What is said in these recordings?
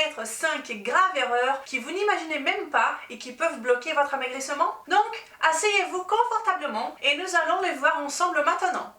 peut-être 5 graves erreurs que vous n'imaginez même pas et qui peuvent bloquer votre amaigrissement? Donc, asseyez-vous confortablement et nous allons les voir ensemble maintenant.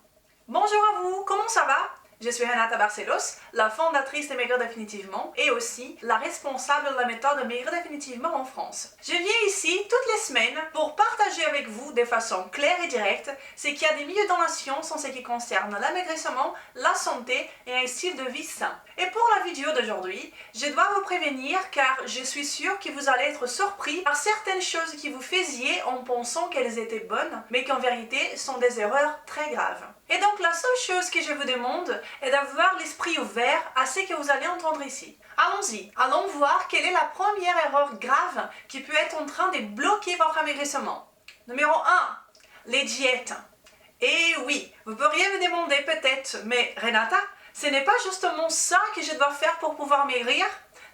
Bonjour à vous, comment ça va? Je suis Renata Barcelos, la fondatrice de Maigrir Définitivement et aussi la responsable de la méthode Maigrir Définitivement en France. Je viens ici toutes les semaines pour partager avec vous de façon claire et directe ce qu'il y a des milieux dans la science en ce qui concerne l'amaigrissement, la santé et un style de vie sain. Et pour la vidéo d'aujourd'hui, je dois vous prévenir car je suis sûre que vous allez être surpris par certaines choses que vous faisiez en pensant qu'elles étaient bonnes, mais qu'en vérité sont des erreurs très graves. Et donc la seule chose que je vous demande est d'avoir l'esprit ouvert à ce que vous allez entendre ici. Allons-y, allons voir quelle est la première erreur grave qui peut être en train de bloquer votre amaigrissement. Numéro 1, les diètes. Et oui, vous pourriez me demander peut-être, mais Renata, ce n'est pas justement ça que je dois faire pour pouvoir maigrir?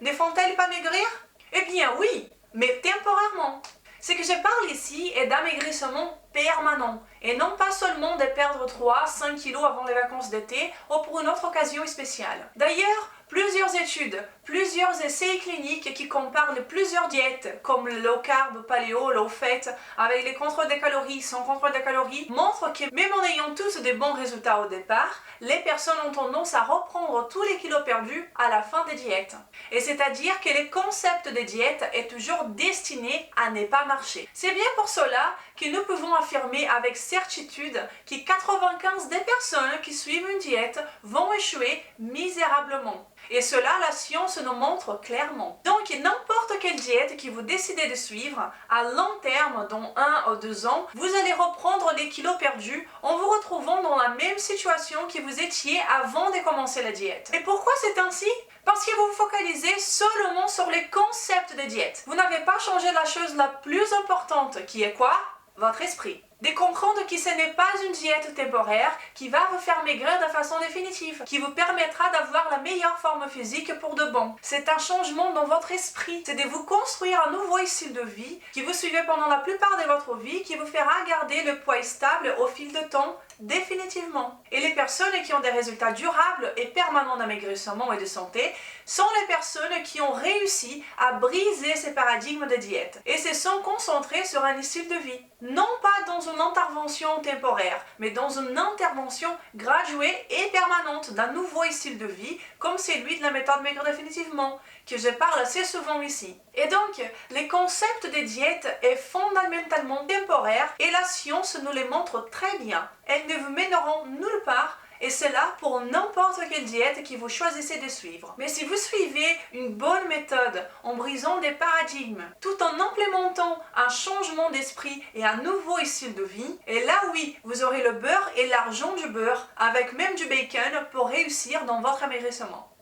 Ne font-elles pas maigrir? Eh bien oui, mais temporairement. Ce que je parle ici est d'amaigrissement permanent et non pas seulement de perdre 3-5 kilos avant les vacances d'été ou pour une autre occasion spéciale. D'ailleurs, plusieurs études, plusieurs essais cliniques qui comparent plusieurs diètes comme le low carb, paléo, low fat, avec les contrôles des calories, sans contrôle des calories, montrent que même en ayant tous des bons résultats au départ, les personnes ont tendance à reprendre tous les kilos perdus à la fin des diètes. Et c'est-à-dire que le concept de diète est toujours destiné à ne pas marcher. C'est bien pour cela que nous pouvons affirmer avec certitude que 95% des personnes qui suivent une diète vont échouer misérablement. Et cela, la science nous montre clairement. Donc, n'importe quelle diète que vous décidez de suivre, à long terme, dans 1 ou 2 ans, vous allez reprendre les kilos perdus en vous retrouvant dans la même situation que vous étiez avant de commencer la diète. Et pourquoi c'est ainsi? Parce que vous vous focalisez seulement sur les concepts de diète. Vous n'avez pas changé la chose la plus importante, qui est quoi? Votre esprit. De comprendre que ce n'est pas une diète temporaire qui va vous faire maigrir de façon définitive, qui vous permettra d'avoir la meilleure forme physique pour de bon. C'est un changement dans votre esprit. C'est de vous construire un nouveau style de vie qui vous suivez pendant la plupart de votre vie, qui vous fera garder le poids stable au fil de temps, définitivement. Et les personnes qui ont des résultats durables et permanents d'amaigrissement et de santé sont les personnes qui ont réussi à briser ces paradigmes de diète et se sont concentrées sur un style de vie. Non pas dans une intervention temporaire, mais dans une intervention graduée et permanente d'un nouveau style de vie, comme celui de la méthode Maigrir Définitivement, que je parle assez souvent ici. Et donc, le concept de diète est fondamentalement temporaire et la science nous le montre très bien. Elles ne vous mèneront nulle part. Et c'est là pour n'importe quelle diète que vous choisissez de suivre. Mais si vous suivez une bonne méthode en brisant des paradigmes, tout en implémentant un changement d'esprit et un nouveau style de vie, et là oui, vous aurez le beurre et l'argent du beurre, avec même du bacon pour réussir dans votre amaigrissement.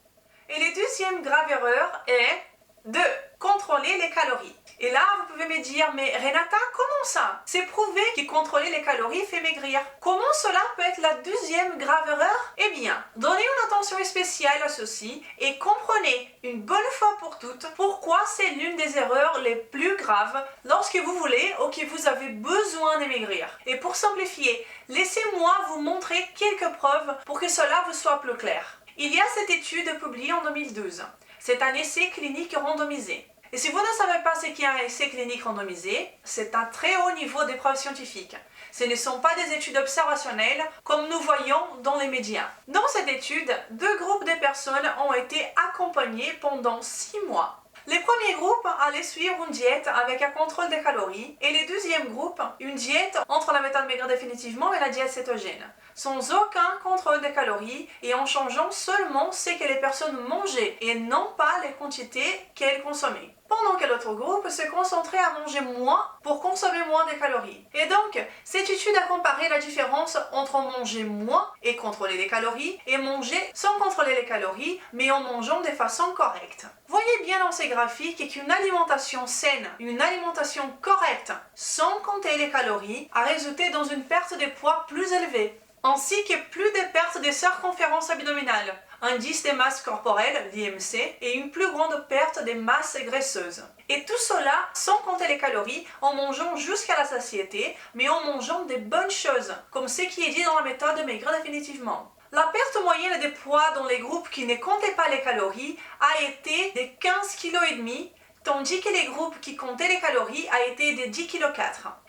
Et la deuxième grave erreur est de contrôler les calories. Et là, vous pouvez me dire, mais Renata, comment ça? C'est prouvé que contrôler les calories fait maigrir. Comment cela peut être la deuxième grave erreur? Eh bien, donnez une attention spéciale à ceci et comprenez une bonne fois pour toutes pourquoi c'est l'une des erreurs les plus graves lorsque vous voulez ou que vous avez besoin de maigrir. Et pour simplifier, laissez-moi vous montrer quelques preuves pour que cela vous soit plus clair. Il y a cette étude publiée en 2012. C'est un essai clinique randomisé. Et si vous ne savez pas ce qu'est un essai clinique randomisé, c'est un très haut niveau d'épreuves scientifiques. Ce ne sont pas des études observationnelles comme nous voyons dans les médias. Dans cette étude, 2 groupes de personnes ont été accompagnés pendant 6 mois. Le premier groupe allait suivre une diète avec un contrôle des calories et le deuxième groupe, une diète entre la méthode Maigrir Définitivement et la diète cétogène, sans aucun contrôle des calories et en changeant seulement ce que les personnes mangeaient et non pas les quantités qu'elles consommaient. Pendant que l'autre groupe se concentrait à manger moins pour consommer moins de calories. Et donc, cette étude a comparé la différence entre manger moins et contrôler les calories et manger sans contrôler les calories mais en mangeant de façon correcte. Voyez bien dans ces graphiques qu'une alimentation saine, une alimentation correcte, sans compter les calories, a résulté dans une perte de poids plus élevée, ainsi que plus de perte de circonférence abdominale, indice de masse corporelle, l'IMC, et une plus grande perte des masses graisseuses. Et tout cela sans compter les calories, en mangeant jusqu'à la satiété, mais en mangeant des bonnes choses, comme ce qui est dit dans la méthode Maigrir Définitivement. La perte moyenne des poids dans les groupes qui ne comptaient pas les calories a été de 15,5 kg, tandis que les groupes qui comptaient les calories a été de 10,4 kg.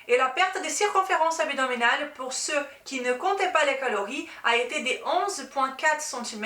Et la perte de circonférence abdominale pour ceux qui ne comptaient pas les calories a été de 11,4 cm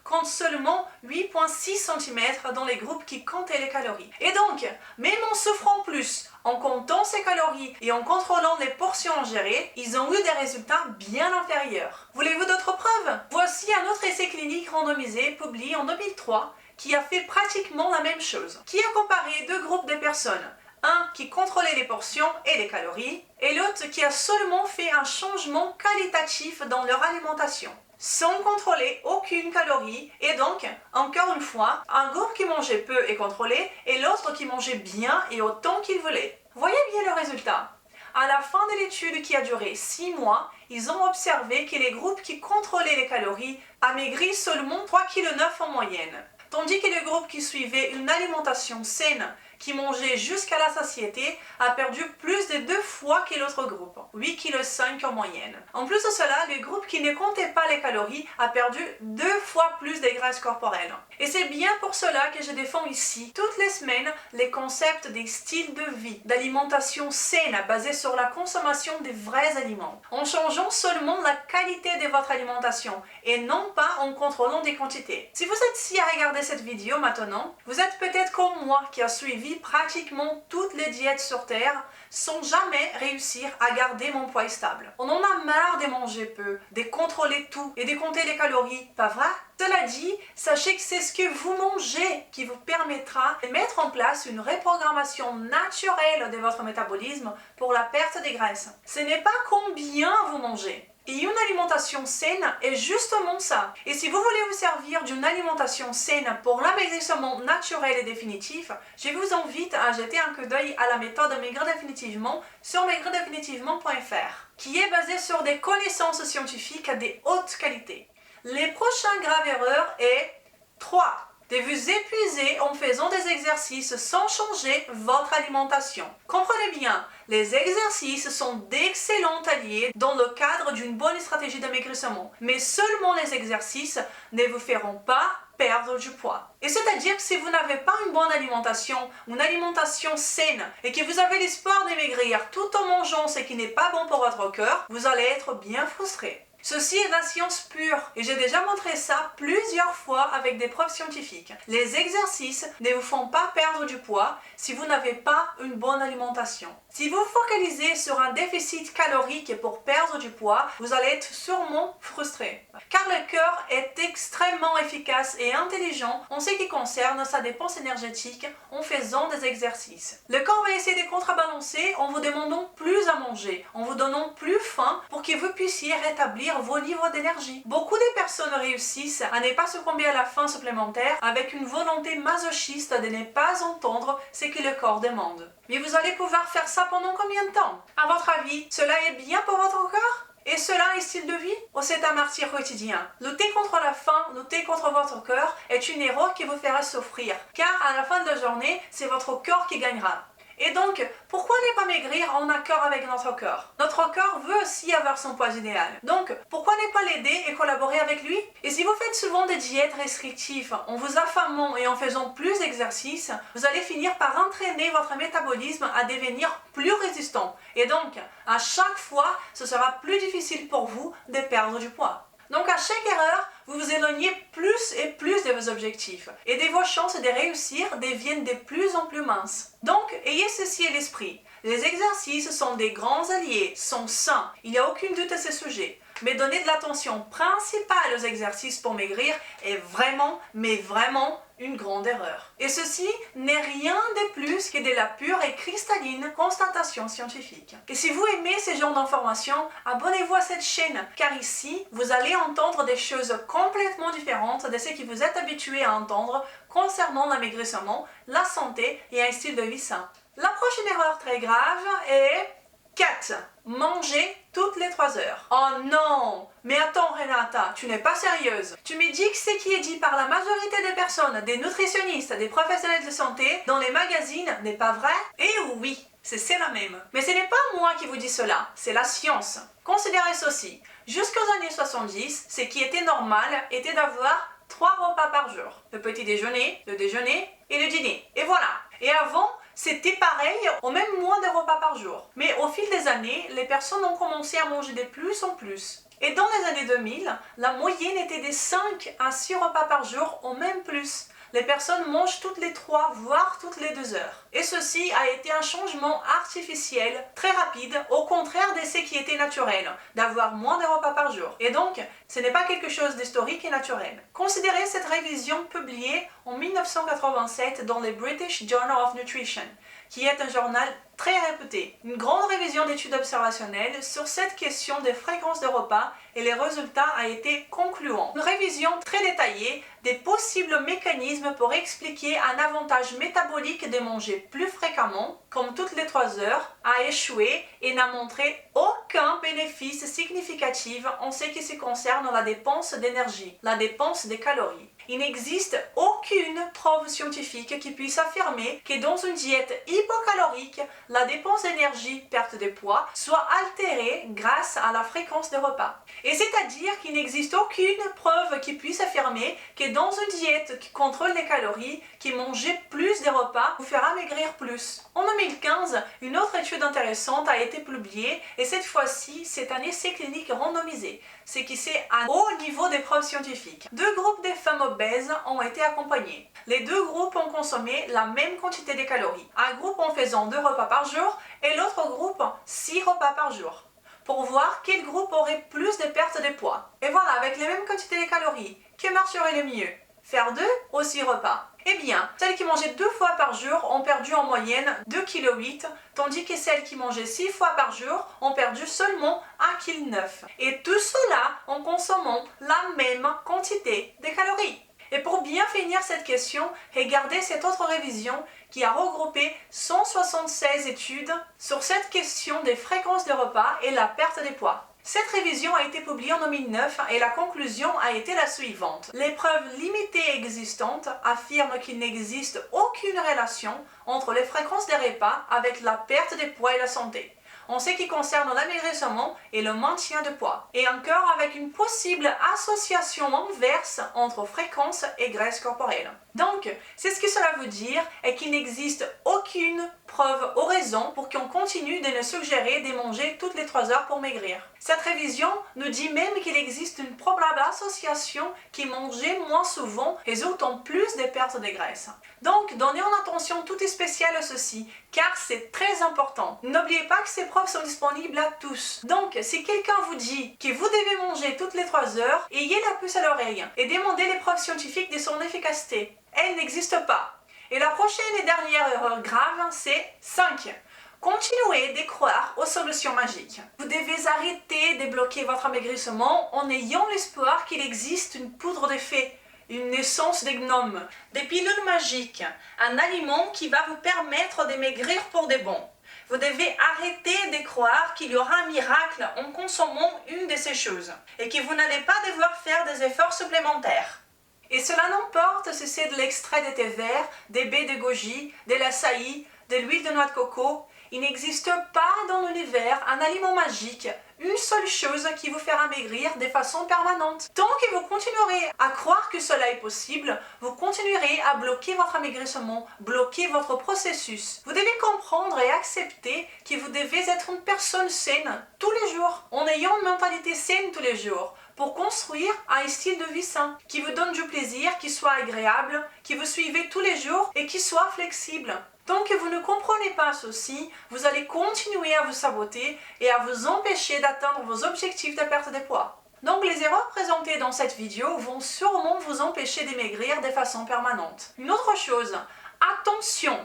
contre seulement 8,6 cm dans les groupes qui comptaient les calories. Et donc, même en souffrant plus, en comptant ces calories et en contrôlant les portions ingérées, ils ont eu des résultats bien inférieurs. Voulez-vous d'autres preuves? Voici un autre essai clinique randomisé publié en 2003 qui a fait pratiquement la même chose, qui a comparé deux groupes de personnes. Un qui contrôlait les portions et les calories, et l'autre qui a seulement fait un changement qualitatif dans leur alimentation, sans contrôler aucune calorie, et donc, encore une fois, un groupe qui mangeait peu et contrôlé, et l'autre qui mangeait bien et autant qu'il voulait. Voyez bien le résultat. À la fin de l'étude qui a duré 6 mois, ils ont observé que les groupes qui contrôlaient les calories amaigri seulement 3,9 kg en moyenne, tandis que le groupe qui suivait une alimentation saine, qui mangeait jusqu'à la satiété, a perdu plus de 2 fois que l'autre groupe, 8,5 kg en moyenne. En plus de cela, le groupe qui ne comptait pas les calories a perdu 2 fois plus de graisse corporelle. Et c'est bien pour cela que je défends ici, toutes les semaines, les concepts des styles de vie, d'alimentation saine basée sur la consommation des vrais aliments, en changeant seulement la qualité de votre alimentation et non pas en contrôlant des quantités. Si vous êtes ici à regarder cette vidéo maintenant, vous êtes peut-être comme moi qui a suivi pratiquement toutes les diètes sur Terre sans jamais réussir à garder mon poids stable. On en a marre de manger peu, de contrôler tout et de compter les calories, pas vrai? Cela dit, sachez que c'est ce que vous mangez qui vous permettra de mettre en place une reprogrammation naturelle de votre métabolisme pour la perte des graisses. Ce n'est pas combien vous mangez. Et une alimentation saine est justement ça. Et si vous voulez vous servir d'une alimentation saine pour l'amaigrissement naturel et définitif, je vous invite à jeter un coup d'œil à la méthode Maigrir définitivement sur maigrirdéfinitivement.fr, qui est basée sur des connaissances scientifiques de haute qualité. Les prochaines graves erreurs est 3. De vous épuiser en faisant des exercices sans changer votre alimentation. Comprenez bien, les exercices sont d'excellents alliés dans le cadre d'une bonne stratégie d'amaigrissement, mais seulement les exercices ne vous feront pas perdre du poids. Et c'est-à-dire que si vous n'avez pas une bonne alimentation, une alimentation saine, et que vous avez l'espoir de maigrir tout en mangeant ce qui n'est pas bon pour votre cœur, vous allez être bien frustré. Ceci est la science pure et j'ai déjà montré ça plusieurs fois avec des preuves scientifiques. Les exercices ne vous font pas perdre du poids si vous n'avez pas une bonne alimentation. Si vous focalisez sur un déficit calorique pour perdre du poids, vous allez être sûrement frustré. Car le cœur est extrêmement efficace et intelligent en ce qui concerne sa dépense énergétique en faisant des exercices. Le corps va essayer de contrebalancer en vous demandant plus à manger, en vous donnant plus faim pour que vous puissiez rétablir vos niveaux d'énergie. Beaucoup de personnes réussissent à ne pas succomber à la faim supplémentaire avec une volonté masochiste de ne pas entendre ce que le corps demande. Mais vous allez pouvoir faire ça pendant combien de temps? À votre avis, cela est bien pour votre corps? Et cela est style de vie? Ou c'est un martyre quotidien? Lutter contre la faim, lutter contre votre corps est une erreur qui vous fera souffrir. Car à la fin de la journée, c'est votre corps qui gagnera. Et donc, pourquoi ne pas maigrir en accord avec notre corps? Notre corps veut aussi avoir son poids idéal. Donc, pourquoi ne pas l'aider et collaborer avec lui? Et si vous faites souvent des diètes restrictives, en vous affamant et en faisant plus d'exercices, vous allez finir par entraîner votre métabolisme à devenir plus résistant. Et donc, à chaque fois, ce sera plus difficile pour vous de perdre du poids. Donc à chaque erreur, vous vous éloignez plus et plus de vos objectifs et de vos chances de réussir deviennent de plus en plus minces. Donc ayez ceci à l'esprit. Les exercices sont des grands alliés, sont sains, il n'y a aucun doute à ce sujet. Mais donner de l'attention principale aux exercices pour maigrir est vraiment, mais vraiment une grande erreur. Et ceci n'est rien de plus que de la pure et cristalline constatation scientifique. Et si vous aimez ce genre d'informations, abonnez-vous à cette chaîne, car ici, vous allez entendre des choses complètement différentes de ce que vous êtes habitué à entendre concernant l'amaigrissement, la santé et un style de vie sain. La prochaine erreur très grave est 4. Manger toutes les 3 heures. Oh non! Mais attends Renata, tu n'es pas sérieuse. Tu me dis que ce qui est dit par la majorité des personnes, des nutritionnistes, des professionnels de santé, dans les magazines n'est pas vrai? Eh oui! c'est la même. Mais ce n'est pas moi qui vous dis cela, c'est la science. Considérez ceci. Jusqu'aux années 70, ce qui était normal était d'avoir 3 repas par jour. Le petit déjeuner, le déjeuner et le dîner. Et voilà. Et avant, c'était pareil, ou même moins de repas par jour. Mais au fil des années, les personnes ont commencé à manger de plus en plus. Et dans les années 2000, la moyenne était de 5 à 6 repas par jour, ou même plus. Les personnes mangent toutes les 3, voire toutes les 2 heures. Et ceci a été un changement artificiel, très rapide, au contraire de ce qui était naturel, d'avoir moins de repas par jour. Et donc, ce n'est pas quelque chose d'historique et naturel. Considérez cette révision publiée en 1987 dans le British Journal of Nutrition, qui est un journal très réputé. Une grande révision d'études observationnelles sur cette question des fréquences de repas et les résultats a été concluant. Une révision très détaillée des possibles mécanismes pour expliquer un avantage métabolique de manger plus fréquemment, comme toutes les 3 heures, a échoué et n'a montré aucun bénéfice significatif en ce qui se concerne la dépense d'énergie, la dépense des calories. Il n'existe aucune preuve scientifique qui puisse affirmer que dans une diète hypocalorique, la dépense d'énergie, perte de poids, soit altérée grâce à la fréquence des repas. Et c'est-à-dire qu'il n'existe aucune preuve qui puisse affirmer que dans une diète qui contrôle les calories, qui manger plus de repas vous fera maigrir plus. En 2015, une autre étude intéressante a été publiée et cette fois-ci, c'est un essai clinique randomisé, ce qui c'est un haut niveau des preuves scientifiques. 2 groupes de femmes obèses ont été accompagnés. Les 2 groupes ont consommé la même quantité de calories. Un groupe en faisant 2 repas par jour et l'autre groupe 6 repas par jour, pour voir quel groupe aurait plus de perte de poids. Et voilà, avec les mêmes quantités de calories, que marcherait le mieux? Faire 2 ou 6 repas? Eh bien, celles qui mangeaient 2 fois par jour ont perdu en moyenne 2,8 kg, tandis que celles qui mangeaient 6 fois par jour ont perdu seulement 1,9 kg. Et tout cela en consommant la même quantité de calories. Et pour bien finir cette question, regardez cette autre révision qui a regroupé 176 études sur cette question des fréquences de repas et la perte de poids. Cette révision a été publiée en 2009 et la conclusion a été la suivante. Les preuves limitées existantes affirment qu'il n'existe aucune relation entre les fréquences des repas avec la perte de poids et la santé, en ce qui concerne l'amaigrissement et le maintien de poids, et encore avec une possible association inverse entre fréquence et graisse corporelle. Donc, c'est ce que cela veut dire et qu'il n'existe aucune preuve ou raison pour qu'on continue de nous suggérer de manger toutes les 3 heures pour maigrir. Cette révision nous dit même qu'il existe une probable association qui manger moins souvent résulte en plus de pertes de graisse. Donc, donnez en attention toute spéciale à ceci, car c'est très important. N'oubliez pas que ces preuves sont disponibles à tous. Donc, si quelqu'un vous dit que vous devez manger toutes les 3 heures, ayez la puce à l'oreille et demandez les preuves scientifiques de son efficacité. Elle n'existe pas. Et la prochaine et dernière erreur grave, c'est 5. Continuez de croire aux solutions magiques. Vous devez arrêter de bloquer votre amaigrissement en ayant l'espoir qu'il existe une poudre de fée, une essence de gnome, des pilules magiques, un aliment qui va vous permettre de maigrir pour de bon. Vous devez arrêter de croire qu'il y aura un miracle en consommant une de ces choses et que vous n'allez pas devoir faire des efforts supplémentaires. Et cela n'importe si c'est de l'extrait de thé vert, des baies de goji, de l'açaï, de l'huile de noix de coco. Il n'existe pas dans l'univers un aliment magique, une seule chose qui vous fera maigrir de façon permanente. Tant que vous continuerez à croire que cela est possible, vous continuerez à bloquer votre amaigrissement, bloquer votre processus. Vous devez comprendre et accepter que vous devez être une personne saine tous les jours, en ayant une mentalité saine tous les jours, pour construire un style de vie sain, qui vous donne du plaisir, qui soit agréable, qui vous suivez tous les jours et qui soit flexible. Tant que vous ne comprenez pas ceci, vous allez continuer à vous saboter et à vous empêcher d'atteindre vos objectifs de perte de poids. Donc les erreurs présentées dans cette vidéo vont sûrement vous empêcher de maigrir de façon permanente. Une autre chose, attention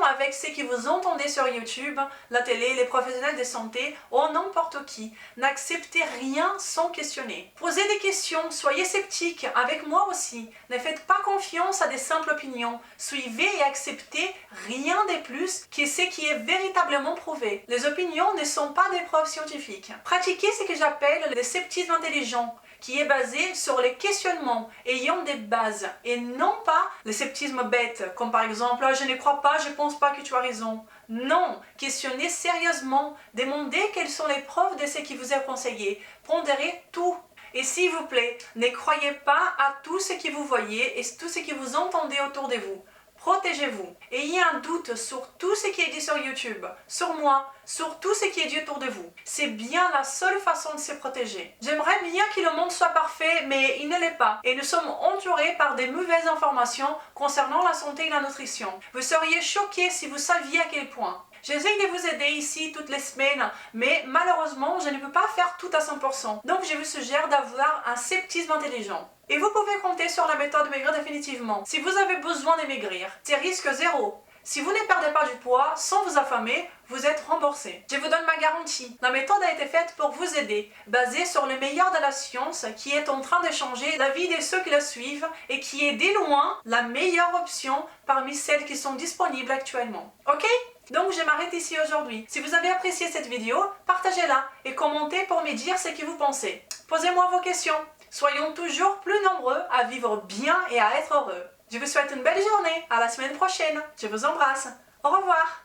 avec ce que vous entendez sur YouTube, la télé, les professionnels de santé ou n'importe qui. N'acceptez rien sans questionner. Posez des questions, soyez sceptiques, avec moi aussi. Ne faites pas confiance à des simples opinions. Suivez et acceptez rien de plus que ce qui est véritablement prouvé. Les opinions ne sont pas des preuves scientifiques. Pratiquez ce que j'appelle le sceptisme intelligent, qui est basée sur les questionnements ayant des bases et non pas le sceptisme bête, comme par exemple « je ne crois pas, je ne pense pas que tu as raison ». Non, questionnez sérieusement, demandez quelles sont les preuves de ce qui vous est conseillé, pondérez tout. Et s'il vous plaît, ne croyez pas à tout ce que vous voyez et tout ce que vous entendez autour de vous. Protégez-vous. Ayez un doute sur tout ce qui est dit sur YouTube, sur moi, sur tout ce qui est dit autour de vous. C'est bien la seule façon de se protéger. J'aimerais bien que le monde soit parfait, mais il ne l'est pas. Et nous sommes entourés par des mauvaises informations concernant la santé et la nutrition. Vous seriez choqués si vous saviez à quel point. J'essaie de vous aider ici toutes les semaines, mais malheureusement, je ne peux pas faire tout à 100%. Donc, je vous suggère d'avoir un sceptisme intelligent. Et vous pouvez compter sur la méthode maigrir définitivement. Si vous avez besoin de maigrir, c'est risque zéro. Si vous ne perdez pas du poids sans vous affamer, vous êtes remboursé. Je vous donne ma garantie. La méthode a été faite pour vous aider, basée sur le meilleur de la science qui est en train de changer la vie de ceux qui la suivent et qui est de loin la meilleure option parmi celles qui sont disponibles actuellement. Ok ? Donc je m'arrête ici aujourd'hui. Si vous avez apprécié cette vidéo, partagez-la et commentez pour me dire ce que vous pensez. Posez-moi vos questions. Soyons toujours plus nombreux à vivre bien et à être heureux. Je vous souhaite une belle journée. À la semaine prochaine. Je vous embrasse. Au revoir.